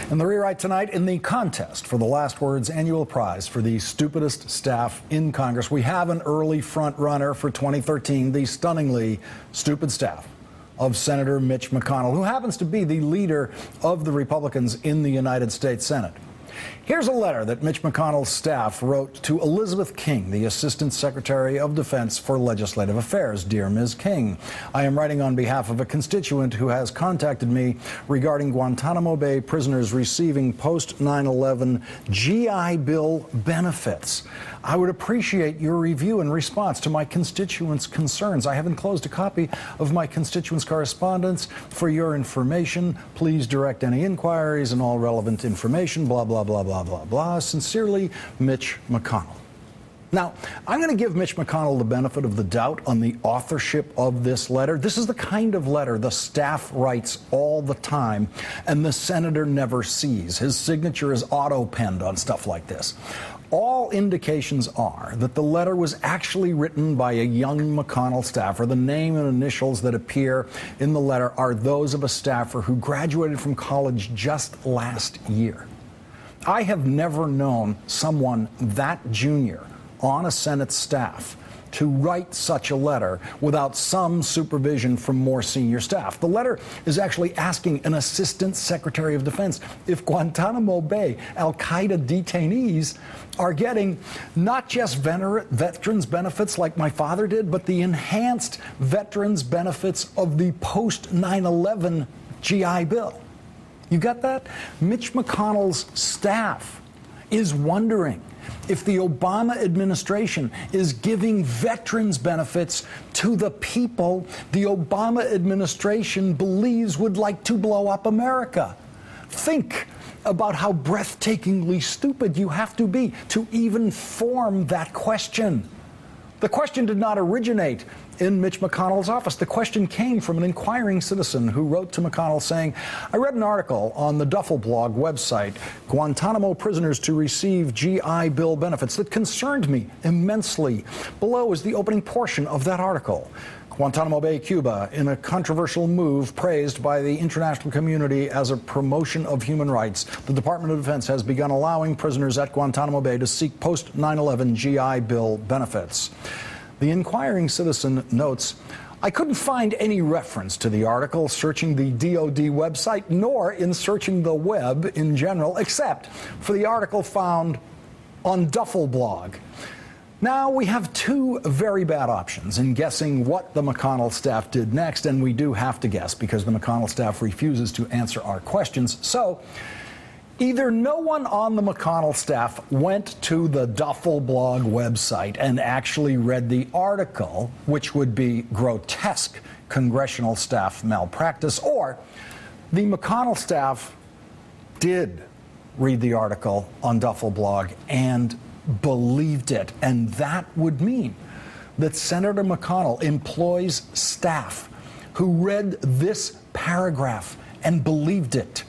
And the rewrite tonight, in the contest for the Last Word's annual prize for the stupidest staff in Congress, we have an early front runner for 2013, the stunningly stupid staff of Senator Mitch McConnell, who happens to be the leader of the Republicans in the United States Senate. Here's a letter that Mitch McConnell's staff wrote to Elizabeth King, the Assistant Secretary of Defense for Legislative Affairs. Dear Ms. King, I am writing on behalf of a constituent who has contacted me regarding Guantanamo Bay prisoners receiving post-9/11 GI Bill benefits. I would appreciate your review and response to my constituents' concerns. I have enclosed a copy of my constituents' correspondence for your information. Please direct any inquiries and all relevant information, blah, blah, blah, blah, blah, blah. Sincerely, Mitch McConnell. Now, I'm going to give Mitch McConnell the benefit of the doubt on the authorship of this letter. This is the kind of letter the staff writes all the time, and the senator never sees. His signature is auto-penned on stuff like this. All indications are that the letter was actually written by a young McConnell staffer. The name and initials that appear in the letter are those of a staffer who graduated from college just last year. I have never known someone that junior on a Senate staff to write such a letter without some supervision from more senior staff. The letter is actually asking an Assistant Secretary of Defense if Guantanamo Bay al-Qaeda detainees are getting not just veterans benefits like my father did, but the enhanced veterans benefits of the post-9/11 GI Bill. You got that? Mitch McConnell's staff is wondering if the Obama administration is giving veterans benefits to the people the Obama administration believes would like to blow up America. Think about how breathtakingly stupid you have to be to even form that question. The question did not originate in Mitch McConnell's office. The question came from an inquiring citizen who wrote to McConnell saying, I read an article on the Duffel Blog website, Guantanamo prisoners to receive GI Bill benefits, that concerned me immensely. Below is the opening portion of that article. Guantanamo Bay, Cuba, in a controversial move praised by the international community as a promotion of human rights, the Department of Defense has begun allowing prisoners at Guantanamo Bay to seek post-9/11 GI Bill benefits. The inquiring citizen notes, I couldn't find any reference to the article searching the DoD website, nor in searching the web in general, except for the article found on Duffel Blog. Now, we have two very bad options in guessing what the McConnell staff did next, and we do have to guess because the McConnell staff refuses to answer our questions. So, either no one on the McConnell staff went to the Duffel Blog website and actually read the article, which would be grotesque congressional staff malpractice, or the McConnell staff did read the article on Duffel Blog and believed it. And that would mean that Senator McConnell employs staff who read this paragraph and believed it.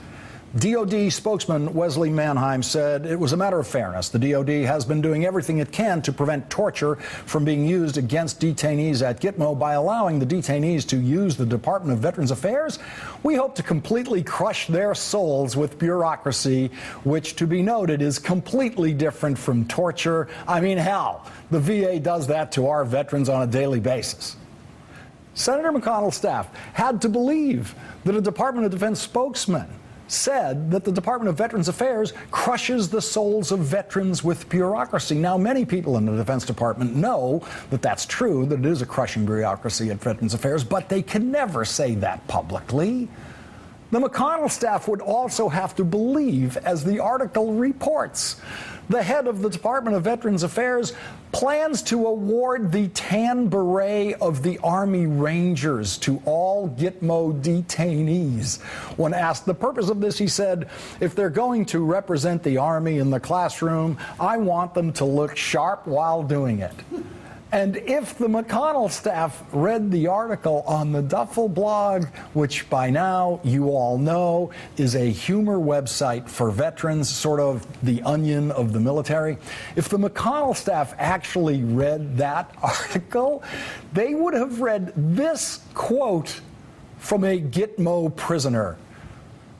DoD spokesman Wesley Manheim said it was a matter of fairness. The DoD has been doing everything it can to prevent torture from being used against detainees at Gitmo. By allowing the detainees to use the Department of Veterans Affairs, we hope to completely crush their souls with bureaucracy, which, to be noted, is completely different from torture. I mean, hell, the VA does that to our veterans on a daily basis. Senator McConnell's staff had to believe that a Department of Defense spokesman said that the Department of Veterans Affairs crushes the souls of veterans with bureaucracy. Now, many people in the Defense Department know that that's true, that it is a crushing bureaucracy at Veterans Affairs, but they can never say that publicly. The McConnell staff would also have to believe, as the article reports, the head of the Department of Veterans Affairs plans to award the Tan Beret of the Army Rangers to all Gitmo detainees. When asked the purpose of this, he said, if they're going to represent the Army in the classroom, I want them to look sharp while doing it. And if the McConnell staff read the article on the Duffel Blog, which by now you all know is a humor website for veterans, sort of the Onion of the military, if the McConnell staff actually read that article, they would have read this quote from a Gitmo prisoner.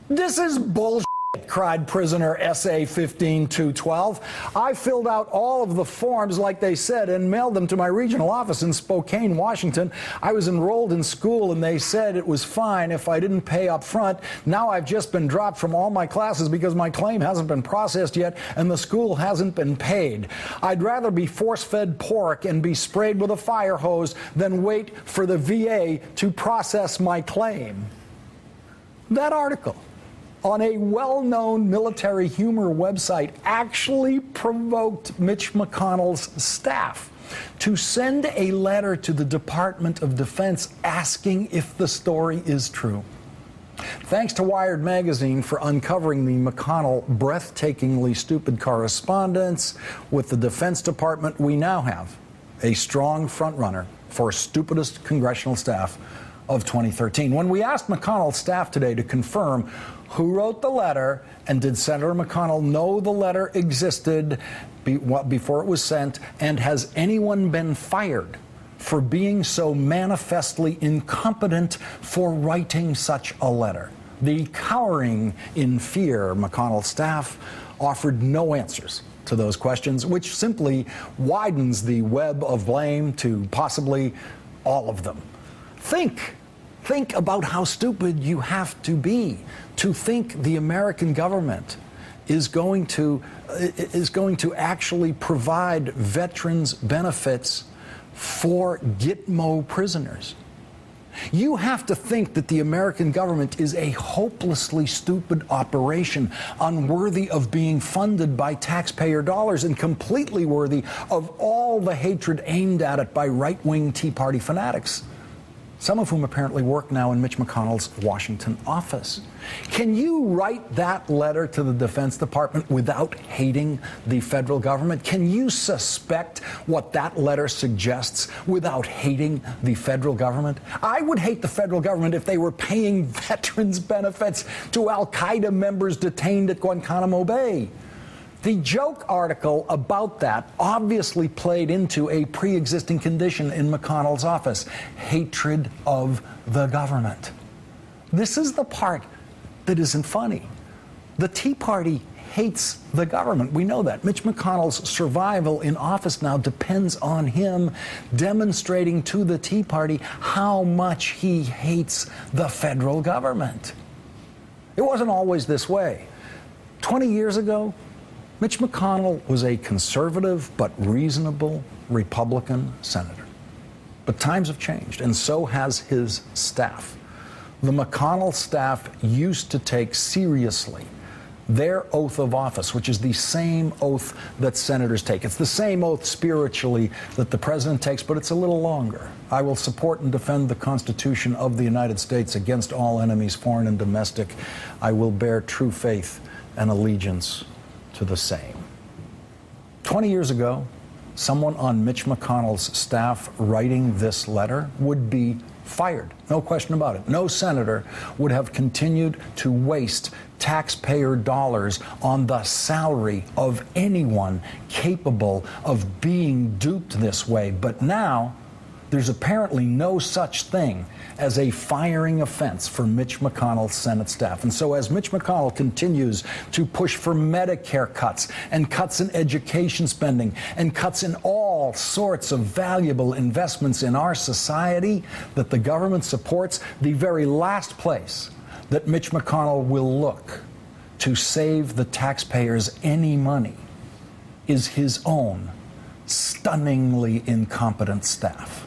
This is bullshit. cried prisoner SA 15212. I filled out all of the forms like they said and mailed them to my regional office in Spokane, Washington. I was enrolled in school and they said it was fine if I didn't pay up front. Now I've just been dropped from all my classes because my claim hasn't been processed yet and the school hasn't been paid. I'd rather be force-fed pork and be sprayed with a fire hose than wait for the VA to process my claim. That article on a well-known military humor website actually provoked Mitch McConnell's staff to send a letter to the Department of Defense asking if the story is true. Thanks to Wired magazine for uncovering the McConnell breathtakingly stupid correspondence with the Defense Department, we now have a strong frontrunner for stupidest congressional staff of 2013. When we asked McConnell's staff today to confirm who wrote the letter and did Senator McConnell know the letter existed before it was sent, and has anyone been fired for being so manifestly incompetent for writing such a letter, the cowering in fear McConnell staff offered no answers to those questions, which simply widens the web of blame to possibly all of them. Think about how stupid you have to be to think the American government is going to actually provide veterans benefits for Gitmo prisoners. You have to think that the American government is a hopelessly stupid operation, unworthy of being funded by taxpayer dollars and completely worthy of all the hatred aimed at it by right-wing Tea Party fanatics, some of whom apparently work now in Mitch McConnell's Washington office. Can you write that letter to the Defense Department without hating the federal government? Can you suspect what that letter suggests without hating the federal government? I would hate the federal government if they were paying veterans benefits to al-Qaeda members detained at Guantanamo Bay. The joke article about that obviously played into a pre-existing condition in McConnell's office: hatred of the government. This is the part that isn't funny. The Tea Party hates the government. We know that. Mitch McConnell's survival in office now depends on him demonstrating to the Tea Party how much he hates the federal government. It wasn't always this way. 20 years ago, Mitch McConnell was a conservative but reasonable Republican senator. But times have changed, and so has his staff. The McConnell staff used to take seriously their oath of office, which is the same oath that senators take. It's the same oath spiritually that the president takes, but it's a little longer. I will support and defend the Constitution of the United States against all enemies, foreign and domestic. I will bear true faith and allegiance to the same. 20 years ago, someone on Mitch McConnell's staff writing this letter would be fired. No question about it. No senator would have continued to waste taxpayer dollars on the salary of anyone capable of being duped this way. But now, there's apparently no such thing as a firing offense for Mitch McConnell's Senate staff. And so as Mitch McConnell continues to push for Medicare cuts and cuts in education spending and cuts in all sorts of valuable investments in our society that the government supports, the very last place that Mitch McConnell will look to save the taxpayers any money is his own stunningly incompetent staff.